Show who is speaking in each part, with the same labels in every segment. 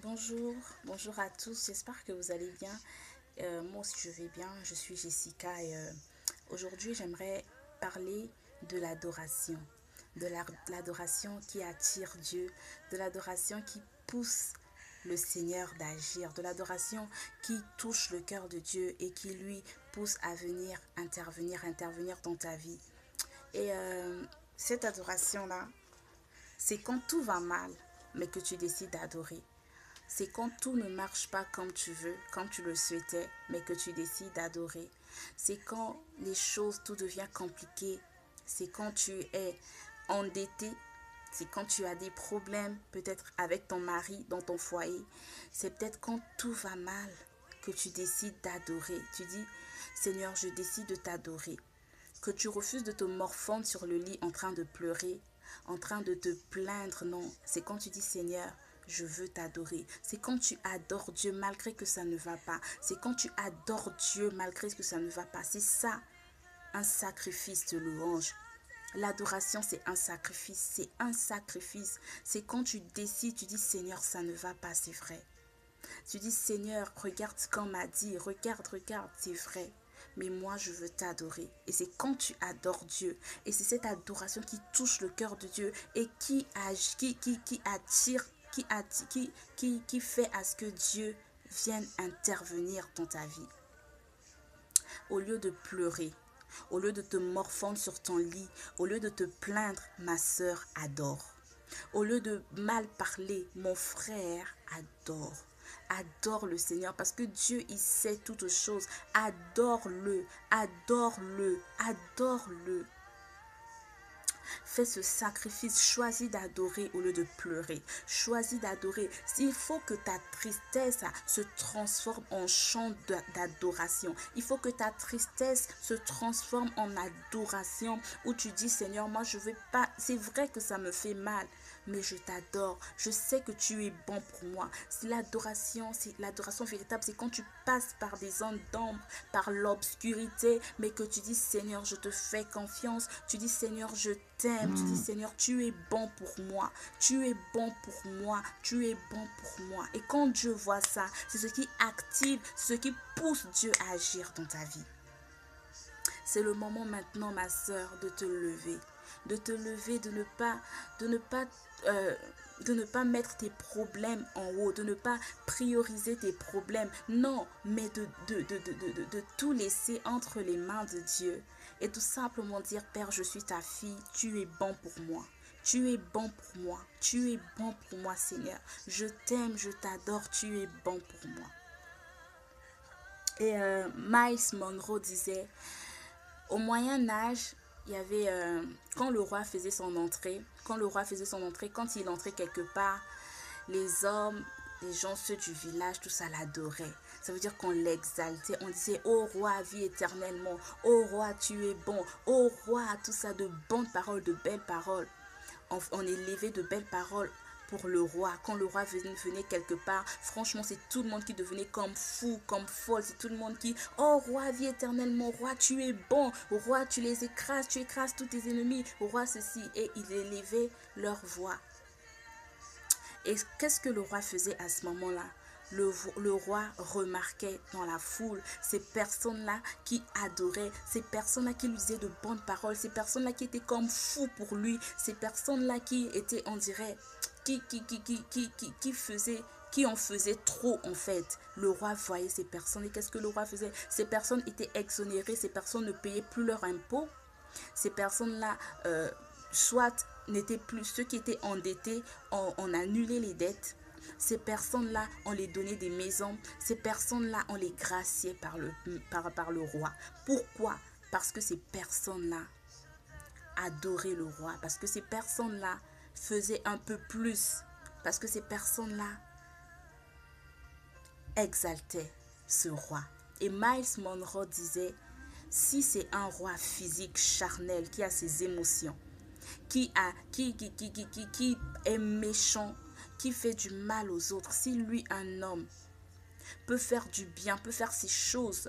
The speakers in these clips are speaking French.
Speaker 1: Bonjour, bonjour à tous, j'espère que vous allez bien. Moi aussi je vais bien, je suis Jessica et aujourd'hui j'aimerais parler de l'adoration, l'adoration qui attire Dieu, de l'adoration qui pousse le Seigneur d'agir, de l'adoration qui touche le cœur de Dieu et qui lui pousse à venir intervenir dans ta vie. Et cette adoration-là, c'est quand tout va mal, mais que tu décides d'adorer. C'est quand tout ne marche pas comme tu veux, comme tu le souhaitais, mais que tu décides d'adorer. C'est quand les choses, tout devient compliqué. C'est quand tu es endetté. C'est quand tu as des problèmes, peut-être avec ton mari, dans ton foyer. C'est peut-être quand tout va mal que tu décides d'adorer. Tu dis, Seigneur, je décide de t'adorer. Que tu refuses de te morfondre sur le lit en train de pleurer, en train de te plaindre, non. C'est quand tu dis, Seigneur, je veux t'adorer. C'est quand tu adores Dieu malgré que ça ne va pas. C'est quand tu adores Dieu malgré que ça ne va pas. C'est ça, un sacrifice de louange. L'adoration, c'est un sacrifice. C'est un sacrifice. C'est quand tu décides, tu dis, Seigneur, ça ne va pas, c'est vrai. Tu dis, Seigneur, regarde ce qu'on m'a dit. Regarde, c'est vrai. Mais moi, je veux t'adorer. Et c'est quand tu adores Dieu. Et c'est cette adoration qui touche le cœur de Dieu et qui attire, qui fait à ce que Dieu vienne intervenir dans ta vie. Au lieu de pleurer, au lieu de te morfondre sur ton lit, au lieu de te plaindre, ma sœur adore. Au lieu de mal parler, mon frère adore. Adore le Seigneur parce que Dieu, il sait toutes choses. Adore-le, adore-le, adore-le. Fais ce sacrifice, choisis d'adorer au lieu de pleurer. Choisis d'adorer. Il faut que ta tristesse se transforme en chant d'adoration. Il faut que ta tristesse se transforme en adoration où tu dis, Seigneur, moi je veux pas, c'est vrai que ça me fait mal, mais je t'adore. Je sais que tu es bon pour moi. C'est l'adoration véritable. C'est quand tu passes par des zones d'ombre, par l'obscurité, mais que tu dis, Seigneur, je te fais confiance. Tu dis, Seigneur, je t'aime. Tu dis, Seigneur, tu es bon pour moi. Tu es bon pour moi. Tu es bon pour moi. Et quand Dieu voit ça, c'est ce qui active, ce qui pousse Dieu à agir dans ta vie. C'est le moment maintenant, ma sœur, de te lever. De te lever, de ne pas mettre tes problèmes en haut, de ne pas prioriser tes problèmes. Non, mais de tout laisser entre les mains de Dieu. Et tout simplement dire, Père, je suis ta fille, tu es bon pour moi. Tu es bon pour moi. Tu es bon pour moi, Seigneur. Je t'aime, je t'adore, tu es bon pour moi. Et Miles Monroe disait, au Moyen-Âge, il y avait, quand le roi faisait son entrée, quand il entrait quelque part, les hommes, les gens, ceux du village, tout ça l'adorait. Ça veut dire qu'on l'exaltait. On disait, ô roi, vis éternellement. Ô roi, tu es bon. Ô roi, tout ça, de bonnes paroles, de belles paroles. On élevait de belles paroles pour le roi. Quand le roi venait quelque part, franchement, c'est tout le monde qui devenait comme fou, comme folle. C'est tout le monde qui, oh roi, vis éternellement, roi, tu es bon. Roi, tu les écrases, tu écrases tous tes ennemis. Roi, ceci. Et ils élevaient leur voix. Et qu'est-ce que le roi faisait à ce moment-là? Le roi remarquait dans la foule ces personnes-là qui adoraient, ces personnes-là qui lui disaient de bonnes paroles, ces personnes-là qui étaient comme fous pour lui, ces personnes-là qui étaient, on dirait, qui en faisaient trop en fait. Le roi voyait ces personnes et qu'est-ce que le roi faisait? Ces personnes étaient exonérées, ces personnes ne payaient plus leur impôt. Ces personnes-là, soit n'étaient plus, ceux qui étaient endettés, on annulait les dettes. Ces personnes-là, on les donnait des maisons. Ces personnes-là, on les graciait par le roi. Pourquoi? Parce que ces personnes-là adoraient le roi. Parce que ces personnes-là faisaient un peu plus. Parce que ces personnes-là exaltaient ce roi. Et Miles Monroe disait, si c'est un roi physique, charnel, qui a ses émotions, qui est méchant, qui fait du mal aux autres, si lui, un homme, peut faire du bien, peut faire ces choses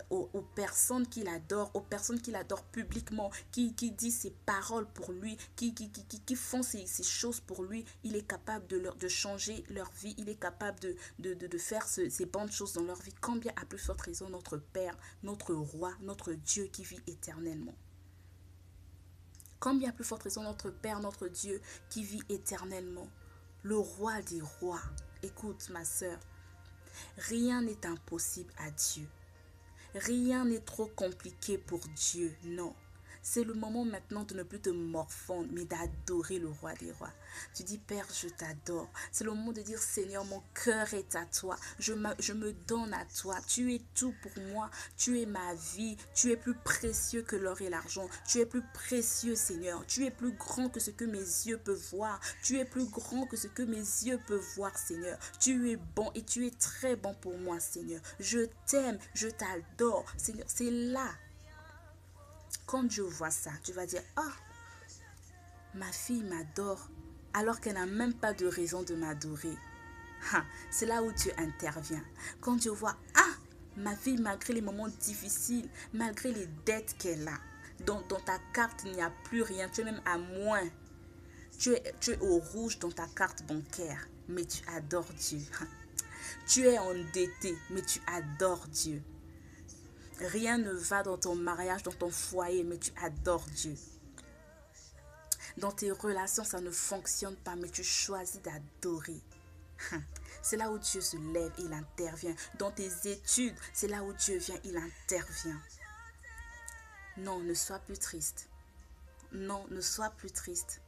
Speaker 1: aux personnes qu'il adore, aux personnes qu'il adore publiquement, qui dit ses paroles pour lui, qui font ces choses pour lui. Il est capable de changer leur vie, il est capable de faire ces bonnes choses dans leur vie. Combien à plus forte raison notre Père, notre Roi, notre Dieu qui vit éternellement. Combien à plus forte raison notre Père, notre Dieu qui vit éternellement. Le Roi des rois. Écoute ma sœur, rien n'est impossible à Dieu. Rien n'est trop compliqué pour Dieu, non. C'est le moment maintenant de ne plus te morfondre, mais d'adorer le Roi des rois. Tu dis, Père, je t'adore. C'est le moment de dire, Seigneur, mon cœur est à toi. Je me donne à toi. Tu es tout pour moi. Tu es ma vie. Tu es plus précieux que l'or et l'argent. Tu es plus précieux, Seigneur. Tu es plus grand que ce que mes yeux peuvent voir. Tu es plus grand que ce que mes yeux peuvent voir, Seigneur. Tu es bon et tu es très bon pour moi, Seigneur. Je t'aime, je t'adore, Seigneur. C'est là. Quand Dieu voit ça, tu vas dire, ah, ma fille m'adore alors qu'elle n'a même pas de raison de m'adorer. C'est là où Dieu intervient. Quand Dieu voit, ah, ma fille, malgré les moments difficiles, malgré les dettes qu'elle a, dans ta carte, il n'y a plus rien, tu es même à moins. Tu es au rouge dans ta carte bancaire, mais tu adores Dieu. Tu es endetté, mais tu adores Dieu. Rien ne va dans ton mariage, dans ton foyer, mais tu adores Dieu. Dans tes relations, ça ne fonctionne pas, mais tu choisis d'adorer. C'est là où Dieu se lève, il intervient. Dans tes études, c'est là où Dieu vient, il intervient. Non, ne sois plus triste. Non, ne sois plus triste.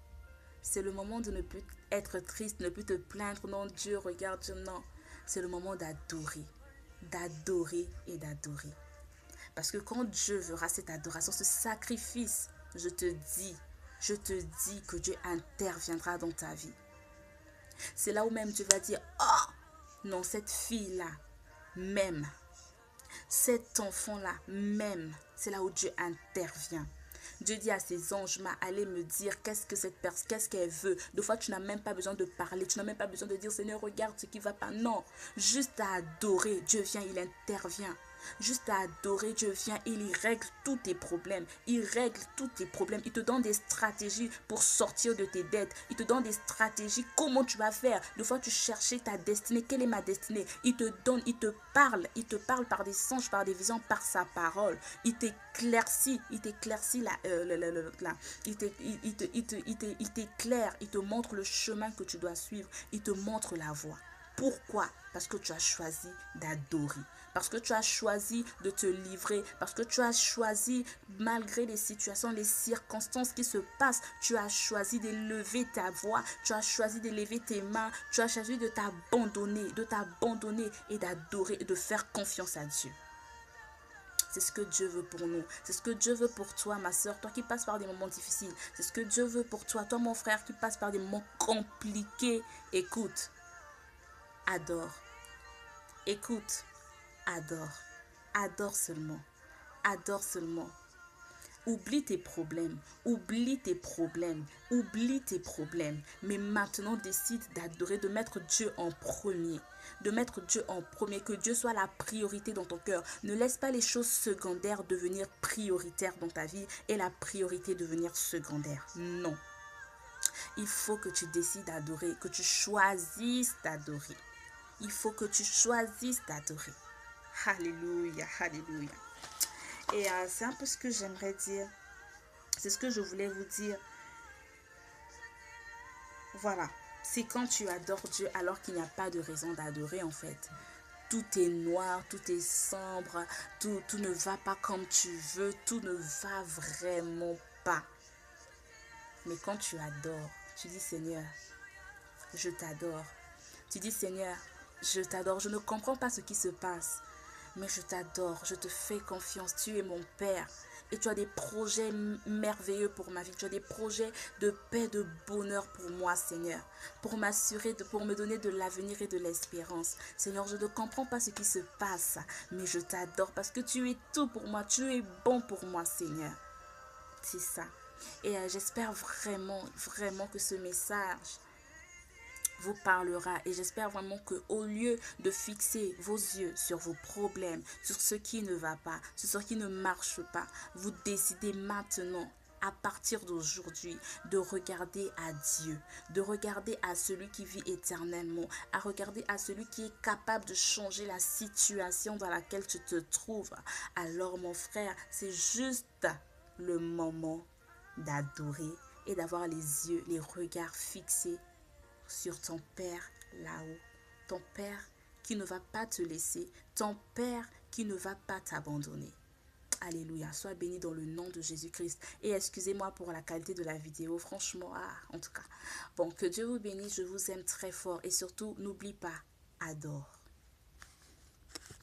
Speaker 1: C'est le moment de ne plus être triste, ne plus te plaindre. Non, Dieu, regarde, Dieu, non. C'est le moment d'adorer. D'adorer et d'adorer. Parce que quand Dieu verra cette adoration, ce sacrifice, je te dis que Dieu interviendra dans ta vie. C'est là où même tu vas dire, oh, non, cette fille-là, même, cet enfant-là, même, c'est là où Dieu intervient. Dieu dit à ses anges, allez me dire qu'est-ce que cette personne, qu'est-ce qu'elle veut. Des fois, tu n'as même pas besoin de parler, tu n'as même pas besoin de dire, Seigneur, regarde ce qui va pas. Non, juste à adorer, Dieu vient, il intervient. Juste à adorer, Dieu vient, il règle tous tes problèmes. Il règle tous tes problèmes. Il te donne des stratégies pour sortir de tes dettes. Il te donne des stratégies, comment tu vas faire. Des fois, tu cherchais ta destinée. Quelle est ma destinée? Il te donne, il te parle. Il te parle par des songes, par des visions, par sa parole. Il t'éclaircit. Il t'éclaircit il t'éclaire. Il te montre le chemin que tu dois suivre. Il te montre la voie. Pourquoi? Parce que tu as choisi d'adorer. Parce que tu as choisi de te livrer. Parce que tu as choisi, malgré les situations, les circonstances qui se passent, tu as choisi d'élever ta voix. Tu as choisi d'élever tes mains. Tu as choisi de t'abandonner et d'adorer et de faire confiance à Dieu. C'est ce que Dieu veut pour nous. C'est ce que Dieu veut pour toi, ma soeur, toi qui passes par des moments difficiles. C'est ce que Dieu veut pour toi, toi mon frère qui passe par des moments compliqués. Écoute. Adore. Écoute. Adore. Adore seulement. Adore seulement. Oublie tes problèmes. Oublie tes problèmes. Oublie tes problèmes. Mais maintenant, décide d'adorer, de mettre Dieu en premier. De mettre Dieu en premier. Que Dieu soit la priorité dans ton cœur. Ne laisse pas les choses secondaires devenir prioritaires dans ta vie et la priorité devenir secondaire. Non. Il faut que tu décides d'adorer, que tu choisisses d'adorer. Il faut que tu choisisses d'adorer. Alléluia, alléluia. Et c'est un peu ce que j'aimerais dire. C'est ce que je voulais vous dire. Voilà. C'est quand tu adores Dieu alors qu'il n'y a pas de raison d'adorer en fait. Tout est noir, tout est sombre, tout ne va pas comme tu veux, tout ne va vraiment pas. Mais quand tu adores, tu dis Seigneur, je t'adore. Tu dis Seigneur, je t'adore, je ne comprends pas ce qui se passe. Mais je t'adore, je te fais confiance, tu es mon Père. Et tu as des projets merveilleux pour ma vie. Tu as des projets de paix, de bonheur pour moi, Seigneur. Pour m'assurer, pour me donner de l'avenir et de l'espérance. Seigneur, je ne comprends pas ce qui se passe. Mais je t'adore parce que tu es tout pour moi. Tu es bon pour moi, Seigneur. C'est ça. Et j'espère vraiment, vraiment que ce message vous parlera. Et j'espère vraiment qu'au lieu de fixer vos yeux sur vos problèmes, sur ce qui ne va pas, sur ce qui ne marche pas, vous décidez maintenant, à partir d'aujourd'hui, de regarder à Dieu, de regarder à celui qui vit éternellement, à regarder à celui qui est capable de changer la situation dans laquelle tu te trouves. Alors mon frère, c'est juste le moment d'adorer et d'avoir les yeux, les regards fixés sur ton Père là-haut. Ton Père qui ne va pas te laisser, ton Père qui ne va pas t'abandonner. Alléluia, sois béni dans le nom de Jésus-Christ. Et excusez-moi pour la qualité de la vidéo, franchement, en tout cas. Bon, que Dieu vous bénisse, je vous aime très fort. Et surtout, n'oublie pas, adore.